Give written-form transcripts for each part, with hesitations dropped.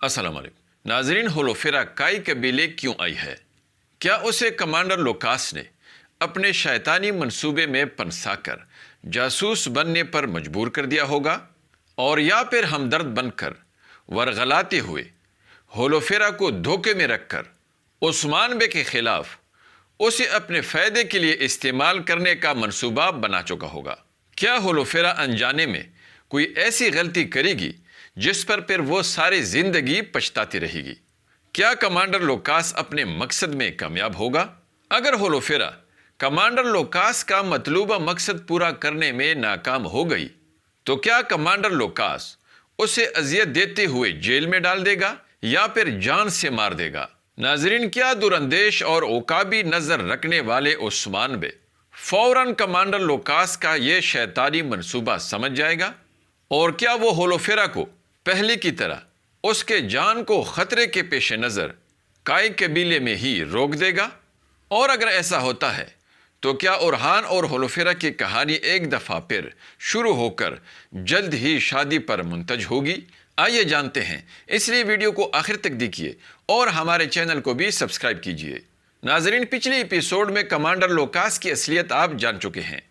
अस्सलाम वालेकुम नाजरीन, होलोफेरा काई कबीले क्यों आई है? क्या उसे कमांडर लोकास ने अपने शैतानी मंसूबे में फंसाकर जासूस बनने पर मजबूर कर दिया होगा, और या फिर हमदर्द बनकर वरगलाते हुए होलोफेरा को धोखे में रखकर उस्मान बे के खिलाफ उसे अपने फ़ायदे के लिए इस्तेमाल करने का मंसूबा बना चुका होगा? क्या होलोफेरा अनजाने में कोई ऐसी गलती करेगी जिस पर फिर वो सारी ज़िंदगी पछताती रहेगी? क्या कमांडर लोकास अपने मकसद में कामयाब होगा? अगर होलोफेरा कमांडर लोकास का मतलूबा मकसद पूरा करने में नाकाम हो गई तो क्या कमांडर लोकास उसे अजियत देते हुए जेल में डाल देगा या फिर जान से मार देगा? नाजरीन, क्या दुरंदेश और ओकाबी नजर रखने वाले उस्मान बे फौरन कमांडर लोकास का ये शैतानी मंसूबा समझ जाएगा, और क्या वो होलोफेरा को पहले की तरह उसके जान को खतरे के पेश नज़र काई कबीले में ही रोक देगा? और अगर ऐसा होता है तो क्या उरहान और होलोफेरा की कहानी एक दफ़ा फिर शुरू होकर जल्द ही शादी पर मुंतज होगी? आइए जानते हैं, इसलिए वीडियो को आखिर तक देखिए और हमारे चैनल को भी सब्सक्राइब कीजिए। नाजरीन, पिछले एपिसोड में कमांडर लोकास की असलियत आप जान चुके हैं,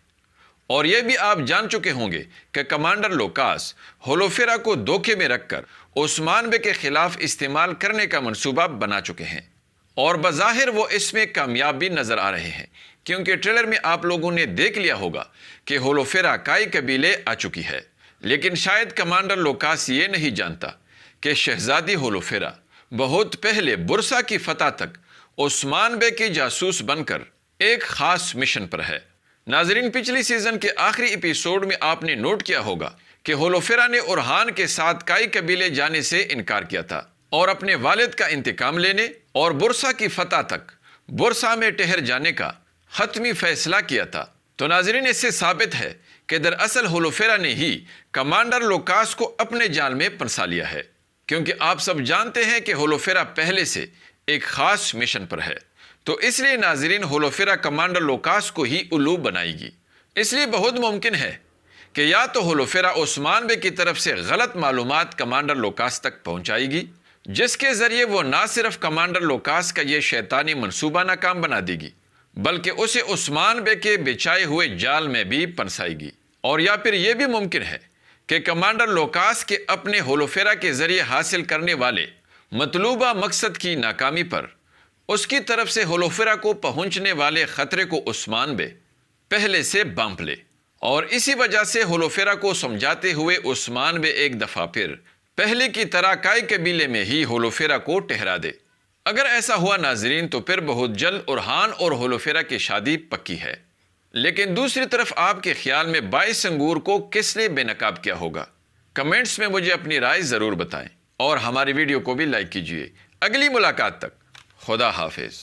और यह भी आप जान चुके होंगे कि कमांडर लोकास होलोफेरा को धोखे में रखकर उस्मान बे के खिलाफ इस्तेमाल करने का मंसूबा बना चुके हैं, और बज़ाहिर वो इसमें कामयाब भी नजर आ रहे हैं, क्योंकि ट्रेलर में आप लोगों ने देख लिया होगा कि होलोफेरा काई कबीले आ चुकी है। लेकिन शायद कमांडर लोकास ये नहीं जानता कि शहजादी होलोफेरा बहुत पहले बुरसा की फतह तक उस्मान बे की जासूस बनकर एक खास मिशन पर है। नाजरीन, पिछली सीजन के आखिरी एपिसोड में आपने नोट किया होगा कि होलोफेरा ने उरहान के साथ काई कबीले जाने से इनकार किया था और अपने वालिद का इंतकाम लेने और बुरसा की फतह तक बुरसा में ठहर जाने का हतमी फैसला किया था। तो नाजरीन, इससे साबित है कि दरअसल होलोफेरा ने ही कमांडर लोकास को अपने जाल में फंसा लिया है, क्योंकि आप सब जानते हैं कि होलोफेरा पहले से एक खास मिशन पर है। तो इसलिए नाजरीन, होलोफेरा कमांडर लोकास को ही उल्लू बनाएगी। इसलिए बहुत मुमकिन है कि या तो होलोफेरा उस्मान बे की तरफ से गलत मालूमात कमांडर लोकास तक पहुंचाएगी, जिसके जरिए वो ना सिर्फ कमांडर लोकास का ये शैतानी मंसूबा नाकाम बना देगी, बल्कि उसे उस्मान बे के बिछाए हुए जाल में भी फंसाएगी। और या फिर यह भी मुमकिन है कि कमांडर लोकास के अपने होलोफेरा के जरिए हासिल करने वाले मतलूबा मकसद की नाकामी पर उसकी तरफ से होलोफेरा को पहुंचने वाले खतरे को उस्मान बे पहले से बांप ले, और इसी वजह से होलोफेरा को समझाते हुए उस्मान बे एक दफ़ा फिर पहले की तरह काई कबीले में ही होलोफेरा को ठहरा दे। अगर ऐसा हुआ नाजरीन, तो फिर बहुत जल्द उरहान और होलोफेरा की शादी पक्की है। लेकिन दूसरी तरफ आपके ख्याल में 22 अंगूर को किसने बेनकाब किया होगा? कमेंट्स में मुझे अपनी राय ज़रूर बताएं और हमारी वीडियो को भी लाइक कीजिए। अगली मुलाकात तक खुदा हाफिज।